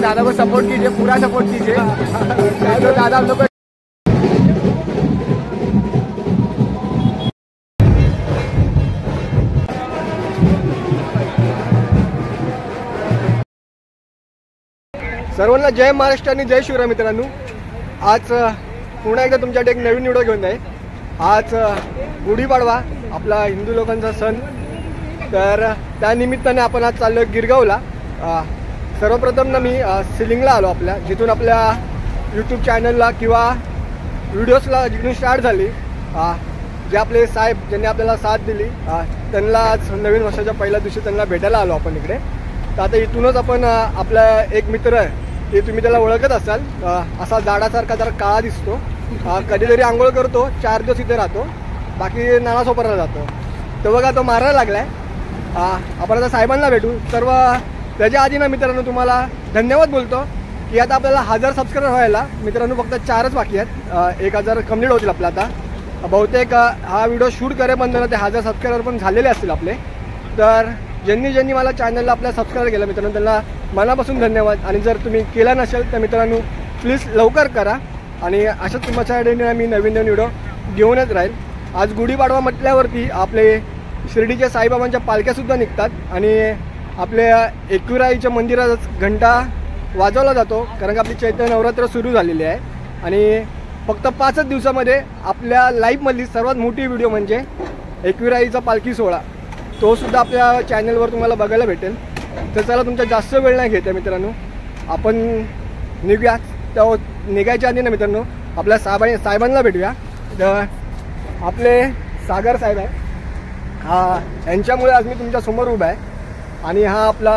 दादा को सपोर्ट कीजिए, पूरा सपोर्ट कीजिए। तो दादा हम लोग सर्वांना जय महाराष्ट्र आणि जय शिवराय मित्रांनो। आज पुन्हा एकदा तुमच्याकडे एक नवीन व्हिडिओ घेऊन आहे। आज गुढीपाडवा आपला हिंदू लोकांचा सण, तर त्यानिमित्ताने आपण आज चाललो गिरगावला। सर्वप्रथम ना मी सिलिंगला आलो आपल्या, जिथून आपल्या यूट्यूब चॅनलला किंवा व्हिडिओजला जिथून स्टार्ट झाली, जे आपले साहेब ज्यांनी आपल्याला साथ दिली त्यांना आज नवीन वर्षाच्या पहिल्या दिवशी त्यांना भेटायला आलो आपण इकडे। तर आता इथूनच आपण आपला एक मित्र आहे, ते तुम्ही त्याला ओळखत असाल, असा जाडासारखा जरा काळा दिसतो, कधीतरी आंघोळ करतो, 4 दिवस इथे राहतो, बाकी नालासोपरला जातो। तो बघा तो मारायला लागलाय। आपण आता साहेबांना भेटू। सर्व त्याच्या आधी ना मित्रांनो तुम्हाला धन्यवाद बोलतो की आता आपल्याला 1000 सबस्क्रायबर व्हायला मित्रांनो फक्त 4च बाकी आहेत। 1000 कंप्लीट होतील आपल्या आता। बहुतेक हा व्हिडिओ शूट करेपर्यंत ते 1000 सबस्क्रायबर पण झालेले असतील आपले। तर ज्यांनी मला चॅनलला आपल्या सबस्क्राईब केलं मित्रांनो त्यांना मनापासून धन्यवाद। आणि जर तुम्ही केला नसेल तर मित्रांनो प्लीज लवकर करा। आणि अशाच तुमच्यासाठी मी नवीन व्हिडिओ घेऊनच राहील। आज गुढीपाडवा म्हटल्यावरती आपले शिर्डीच्या साईबाबांच्या पालख्यासुद्धा निघतात आणि आपल्या एकविराईच्या मंदिरात घंटा वाजवला जातो, कारण की आपली चैत्र नवरात्र सुरू झालेली आहे। आणि फक्त 5च दिवसामध्ये आपल्या लाईफमधली सर्वात मोठी व्हिडिओ म्हणजे एकविराईचा पालखी सोहळा, तो सुद्धा आपल्या चॅनलवर तुम्हाला बघायला भेटेल। तर चला तुमचा जास्त वेळ नाही घेते मित्रांनो, आपण निघूया। त्या निघायच्या आधी ना मित्रांनो आपल्या साहेबांना भेटूया। तर आपले सागर साहेब आहे, यांच्यामुळे आज मी तुमच्या समोर उभा आहे। आणि हा आपला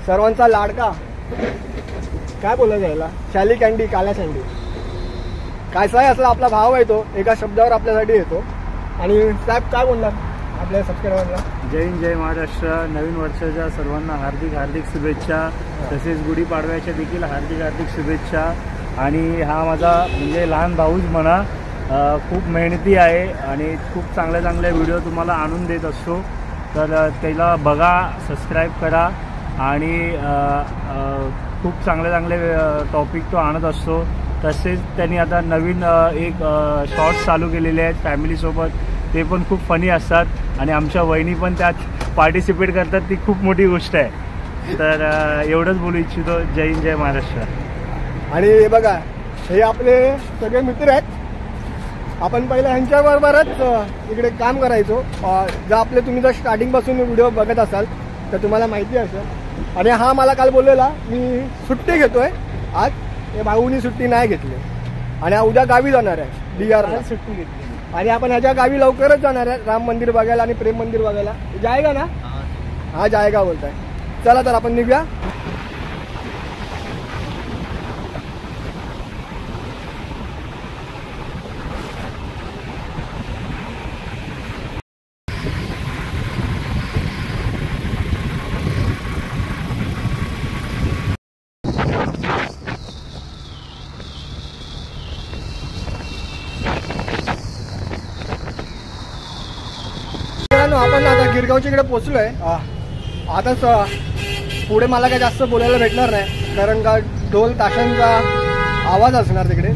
सर्वांचा लाडका, काय बोलायचं याला, शाली कँडी, काल्या सँडी, कायसाही असला आपला भाव आहे, तो एका शब्दावर आपल्यासाठी येतो। आणि साहेब काय बोलणार आपल्या सबस्क्रायबरला? जय हिंद, जय महाराष्ट्र। नवीन वर्षाच्या सर्वांना हार्दिक हार्दिक शुभेच्छा, तसेच गुढीपाडव्याच्या देखील हार्दिक हार्दिक शुभेच्छा। आणि हा माझा म्हणजे लहान भाऊच म्हणा, खूप मेहनती आहे आणि खूप चांगले चांगले व्हिडिओ तुम्हाला आणून देत असतो। तर त्याला बघा, सबस्क्राईब करा आणि खूप चांगले चांगले टॉपिक तो आणत असतो। तसेच त्यांनी आता नवीन एक शॉर्ट्स चालू केलेले आहेत फॅमिलीसोबत, ते पण खूप फनी असतात आणि आमच्या वहिनी पण त्यात पार्टिसिपेट करतात, ती खूप मोठी गोष्ट आहे। तर एवढंच बोलू इच्छितो। जय हिंद, जय महाराष्ट्र। आणि हे बघा, हे आपले सगळे मित्र आहेत। आपण पहिलं ह्यांच्याबरोबरच इकडे काम करायचो। जर आपले तुम्ही जर स्टार्टिंगपासून व्हिडिओ बघत असाल तर तुम्हाला माहिती असेल। आणि हा मला काल बोललेला मी सुट्टी घेतोय आज, हे भाऊनी सुट्टी नाही घेतली आणि हा उद्या गावी जाणार आहे, बिहारला सुट्टी घेतली। आणि आपण ह्याच्या गावी लवकरच जाणार आहे राम मंदिर बघायला आणि प्रेम मंदिर बघायला। जायगा ना? हा जायगा बोलताय। चला तर आपण निघूया। आपण आता गिरगावच्या इकडे पोचलोय। आताच पुढे मला काय जास्त बोलायला भेटणार नाही, कारण का ढोल ताशांचा आवाज असणार तिकडे,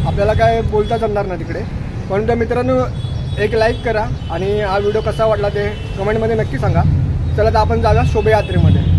आपल्याला काय बोलता जमणार नाही तिकडे। पण तर मित्रांनो एक लाईक करा आणि हा व्हिडिओ कसा वाटला ते कमेंटमध्ये नक्की सांगा। चला तर आपण जाऊया शोभायात्रेमध्ये।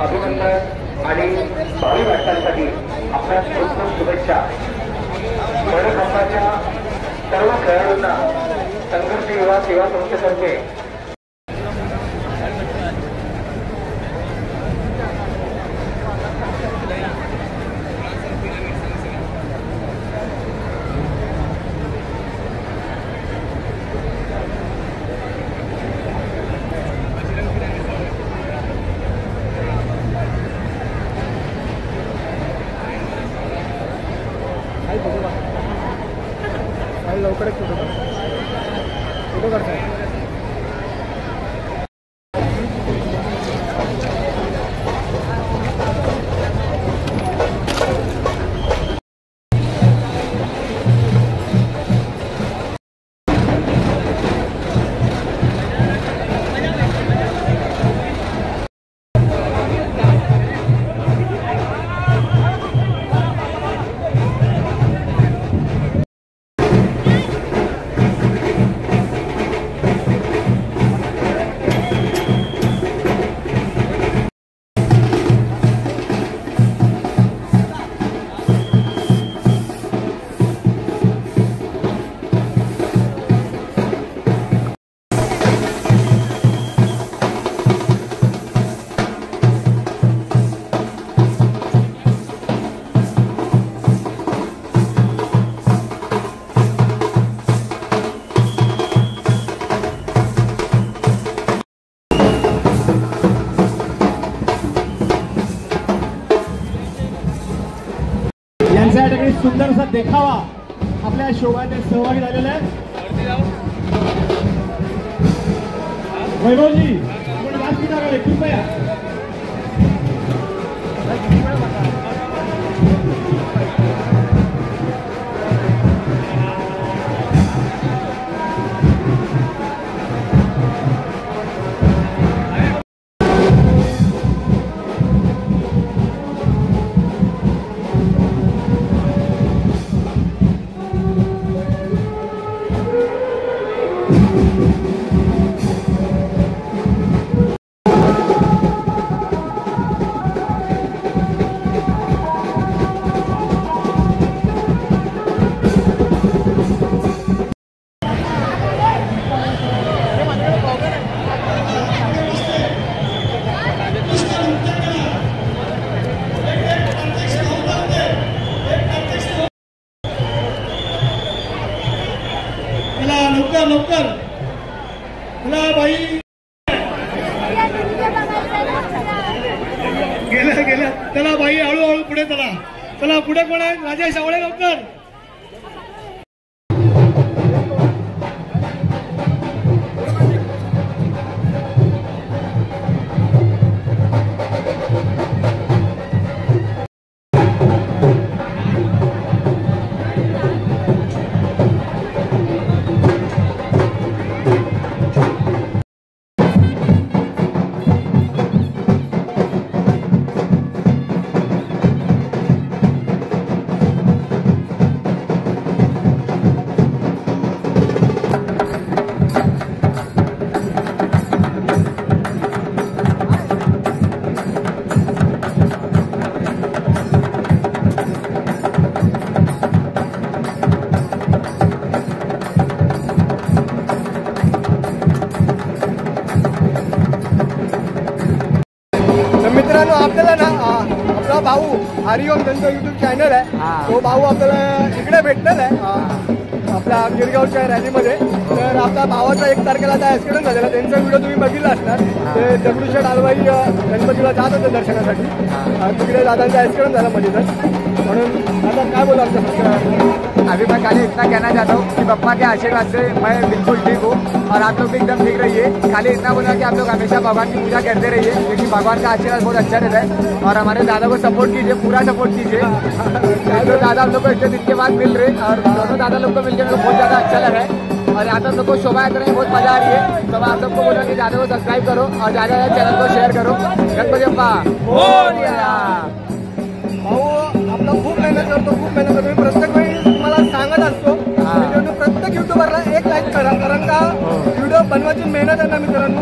अभिनंदन आणि भावी वाटचालीसाठी आपल्यास खूप खूप शुभेच्छा. मणखंबाच्या सर्व खेळाडूंना संघर्ष युवा सेवा संस्थेतर्फे लवकरच फोटो करताय. यांच्या ठिकाणी सुंदरसा देखावा आपल्या शोभायात सहभागी झालेला आहे. वैभवजी आपण व्यासपीठाकडे कृपया. हळूहळू पुढे चला. चला पुढे कोण आहे? राजेश आवळे लवकर. मित्रांनो आपल्याला ना आपला भाऊ हरिओम त्यांचा युट्यूब चॅनल आहे. तो भाऊ आपल्याला इकडे भेटलेला आहे आपल्या गिरगावच्या रॅलीमध्ये. तर आपल्या भावाचा 1 तारखेला आता ॲक्सिडेंट झालेला, त्यांचा व्हिडिओ तुम्ही बघितला असणार. ते दगडूशेठ हलवाई गणपतीला जात होते दर्शनासाठी, तिकडे दादांचा ॲक्सिडेंट झाला मध्ये. तर म्हणून आता काय बोला आमच्या अभी मैं खाली इतना कहना चाहता हूँ कि पप्पा के आशीर्वाद से मैं बिल्कुल ठीक हूँ और आप लोग भी एकदम ठीक रहिए. खाली इतना बोला कि आप लोग हमेशा भगवान की पूजा करते रहिए, क्योंकि भगवान का आशीर्वाद बहुत अच्छा रहता है. और हमारे दादा को सपोर्ट कीजिए, पूरा सपोर्ट कीजिए. तो दादा हम लोग को इतने दिन के बाद मिल रहे और दोनों दादा लोग को मिलकर हम लोग बहुत ज़्यादा अच्छा लगा है. और यहाँ पे हम लोग को शोभा यात्रा में बहुत मजा आ रही है. तो मैं आप सबको बोला कि ज़्यादा को सब्सक्राइब करो और ज़्यादा चैनल को शेअर करो. गणपती बाप्पा भाऊ आपला खूप मेहनत करतो, खूप मेहनत करतो. मी प्रत्येक वेळी तुम्हाला सांगत असतो प्रत्येक युट्यूबरला 1 लाईक करा, कारण का व्हिडिओ बनवायची मेहनत है ना मित्रांनो,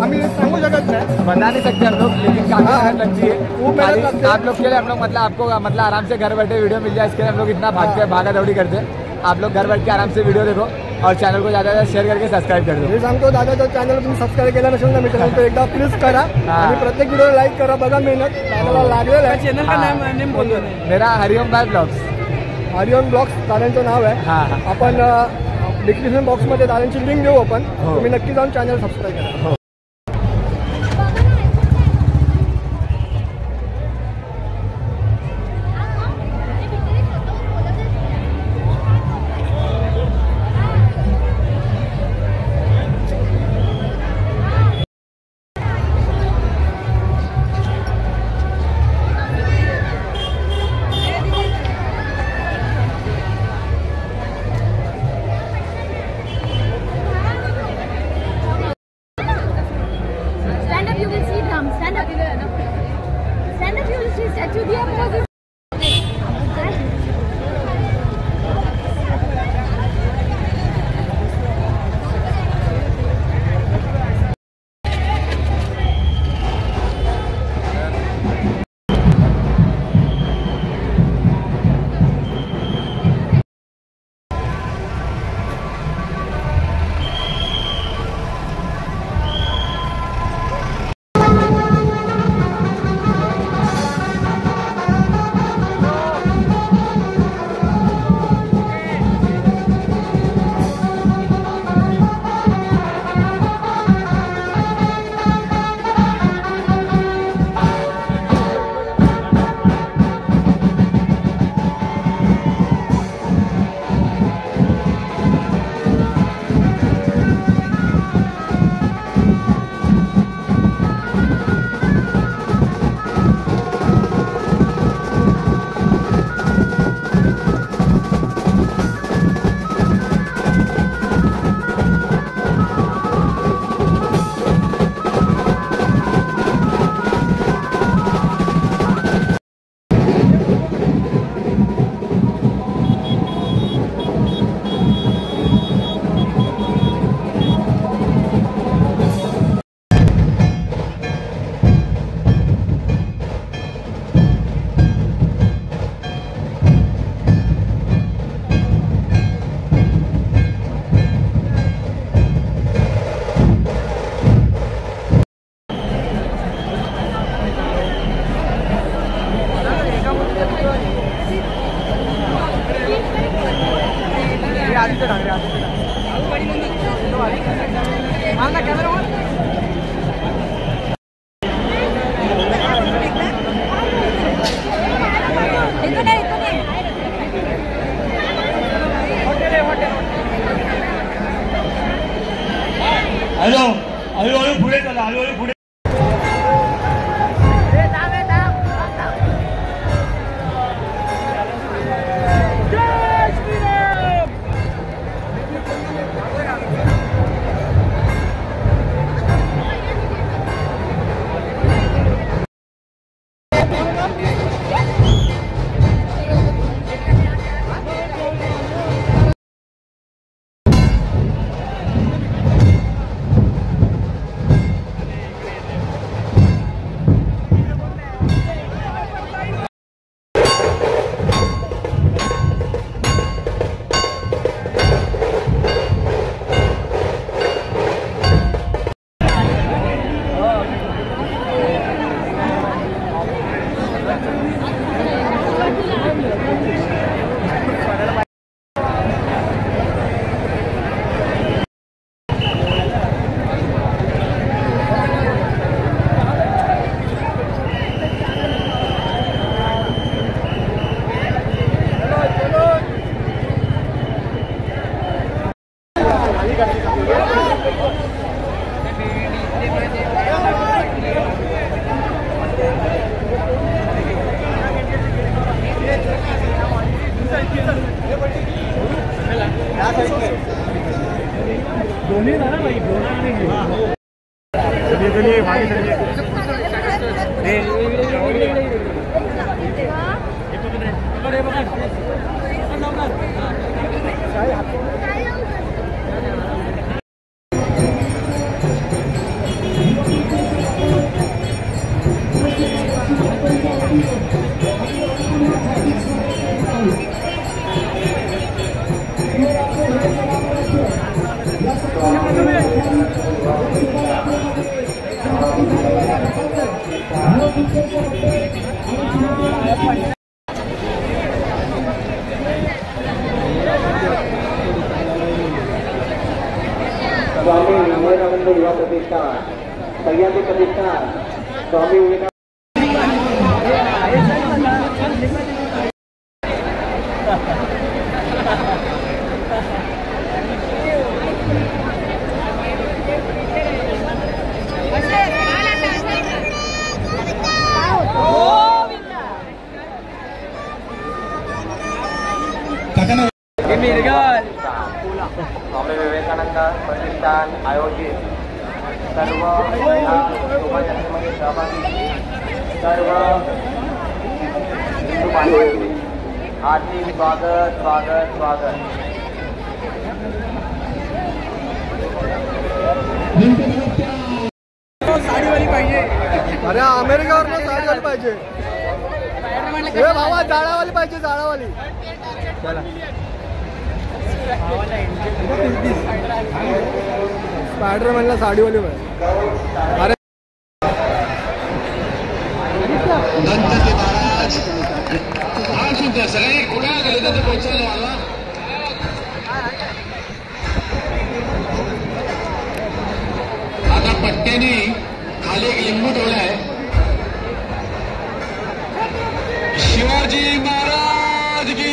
आम्ही सांगू शकत नाही, बता नहीं सकते हम लोग, लेकिन काफी मेहनत लगती है. खूप मेहनत लगती है. आप लोग के लिए हम लोग मतलब आपको मतलब आराम से घर बैठे वीडियो मिल जाए, इसके लिए हम लोग इतना भागा दौड़ी करते हैं. आप लोग घर बैठ के आराम से वीडियो देखो और चैनल को ज़्यादा शेअर करके सबस्क्राईब कर दो. मी सांगतो दादाच्या चॅनल तुम्ही सबस्क्राईब केला नसेल ना मित्रांनो, तर एकदा प्लीज करा आणि प्रत्येक व्हिडिओ लाईक करा. बघा मेहनत दादाला लागलेलं आहे. चॅनल का नेम बोलतो मेरा हरिओम भाई ब्लॉग्स. हरिओम ब्लॉग्स दादांचं नाव आहे. आपण डिस्क्रिप्शन बॉक्समध्ये दादांची लिंक देऊ आपण, तुम्ही नक्की जाऊन चॅनल सबस्क्राईब करा. चलिए मागे चलिए स्वामी विवेकानंद युवा प्रतिष्ठान सह्याद्री प्रतिष्ठान स्वामी विवेकानंद स्वामी विवेकानंद प्रतिष्ठान आयोजित सर्व शोभायात्रेमध्ये सहभागी सर्व हिंदू बांधवांचे हार्दिक स्वागत स्वागत स्वागत. साडीवाली पाहिजे. अरे अमेरिकावर साडीवाली पाहिजे. हे बाबा जाळावाली पाहिजे जाळावाली. चला स्पायडरमॅनला साडीवाली पाहिजे. अरे सगळे कुठे गेले तर पोहोचवलं मला. आता पट्ट्याने खाली एक लिंबू ठेवलाय. शिवाजी महाराज की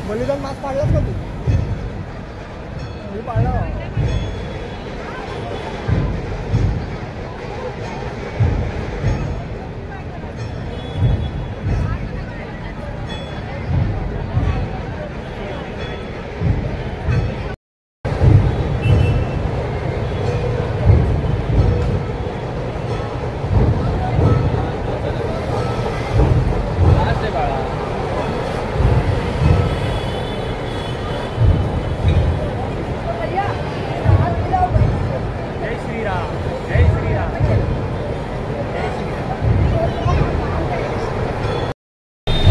बलिदान मास्क पाडलास का तू? मी पाडला.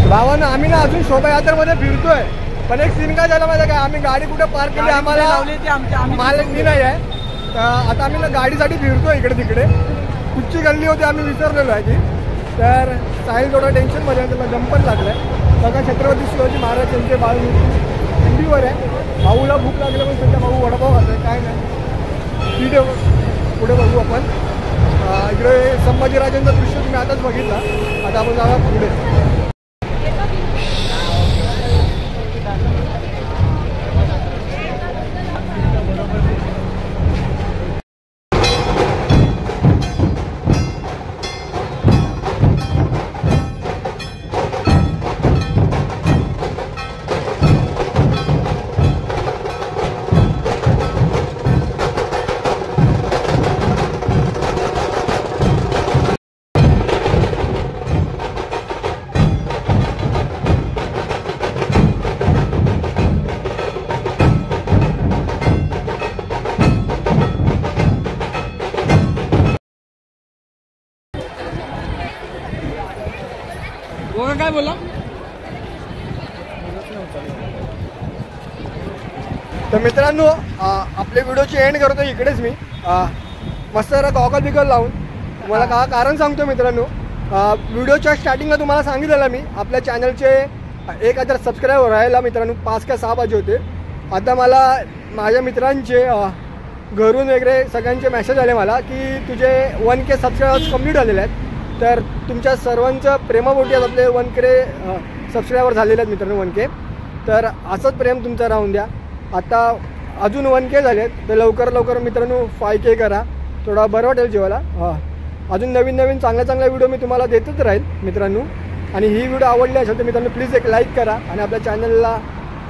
भावानं आम्ही ना अजून शोभायात्रेमध्ये फिरतोय, पण एक सीन काय झाला माहिती आहे का, आम्ही गाडी कुठे पार्क केली आम्हाला मालकी नाही आहे. आता आम्ही ना गाडीसाठी फिरतोय इकडे तिकडे. कुठची गल्ली होती आम्ही विसरलेलो आहे ती. तर साहिल थोडं टेन्शनमध्ये त्याला जंपन लागलं आहे. बघा छत्रपती शिवाजी महाराज यांचे बाळमूर्ती हिंदीवर आहे. भाऊला भूक लागली पण सध्या भाऊ वडापाव खातोय. काय नाही ठीक आहे, पुढे बघू आपण. इकडे संभाजीराजांचा दृश्य तुम्ही आताच बघितला. आता आपण जाऊया पुढे. काय बोला. तर मित्रांनो आपले व्हिडिओची एंड करतो इकडेच मी. मस्त जरा गॉगल बिगल लावून तुम्हाला का कारण सांगतो मित्रांनो. व्हिडिओच्या स्टार्टिंगला तुम्हाला सांगितलेलं मी आपल्या चॅनलचे 1000 सबस्क्रायबर राहायला मित्रांनो 5 का 6 वाजे होते. आता मला माझ्या मित्रांचे घरून वगैरे सगळ्यांचे मेसेज आले मला की तुझे 1K सबस्क्रायबर्स कंप्लीट झालेले आहेत. तर तुमच्या सर्वांचं प्रेमापोटी आपले 1K सबस्क्रायबर झालेले आहेत मित्रांनो 1K. तर असंच प्रेम तुमचं राहून द्या. आता अजून 1K झाले आहेत तर लवकर लवकर मित्रांनो 5K करा. थोडा बरं वाटेल जेवायला. अजून नवीन नवीन चांगल्या व्हिडिओ मी तुम्हाला देतच राहील मित्रांनो. आणि ही व्हिडिओ आवडली असेल तर मित्रांनो प्लीज एक लाईक करा. आणि आपल्या चॅनलला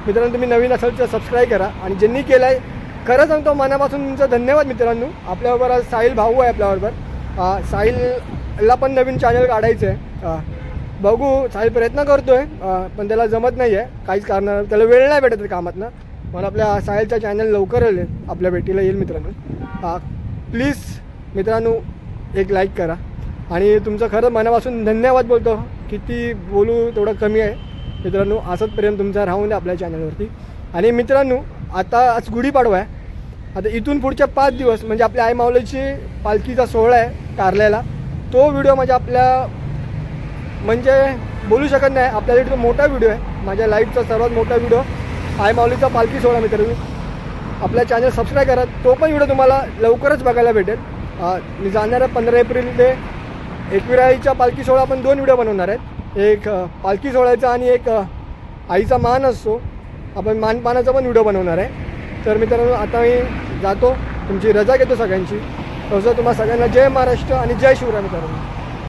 मित्रांनो तुम्ही नवीन असाल तर सबस्क्राईब करा. आणि ज्यांनी केलं आहे खरं सांगतो मनापासून तुमचं धन्यवाद मित्रांनो. आपल्याबरोबर आज साहिल भाऊ आहे आपल्याबरोबर. साहिलला पण नवीन चॅनल काढायचं आहे. बघू साहिल प्रयत्न करतो आहे पण त्याला जमत नाही आहे काहीच कारणानं. त्याला वेळ नाही भेटत कामातनं. मला आपल्या साहिलचा चॅनल लवकर येईल आपल्या भेटीला येईल मित्रांनो. प्लीज मित्रांनो एक लाईक करा. आणि तुमचं खरं मनापासून धन्यवाद बोलतो. किती बोलू तेवढं कमी आहे मित्रांनो. असंच प्रेम तुमचा राहून द्या आपल्या चॅनलवरती. आणि मित्रांनो आता आज गुढीपाडवा आहे. आता इथून पुढच्या 5 दिवस म्हणजे आपल्या आई माऊलीची पालखीचा सोहळा आहे कारल्याला. तो व्हिडिओ म्हणजे आपल्या म्हणजे बोलू शकत नाही आपल्याला तो मोठा व्हिडिओ आहे. माझ्या लाईफचा सर्वात मोठा व्हिडिओ आई माऊलीचा पालखी सोहळा मित्रांनो. आपल्या चॅनल सबस्क्राईब करा. तो पण व्हिडिओ तुम्हाला लवकरच बघायला भेटेल. मी जाणार आहे 15 एप्रिल ते एकविराईच्या पालखी सोहळा आपण 2 व्हिडिओ बनवणार आहेत. एक पालखी सोहळ्याचा आणि एक आईचा मान असतो आपण मानपानाचा पण व्हिडिओ बनवणार आहे. तर मित्रांनो आता मी जातो. तुमची रजा घेतो सगळ्यांची. तसं तुम्हाला सगळ्यांना जय महाराष्ट्र आणि जय शिवराय मित्रांनो.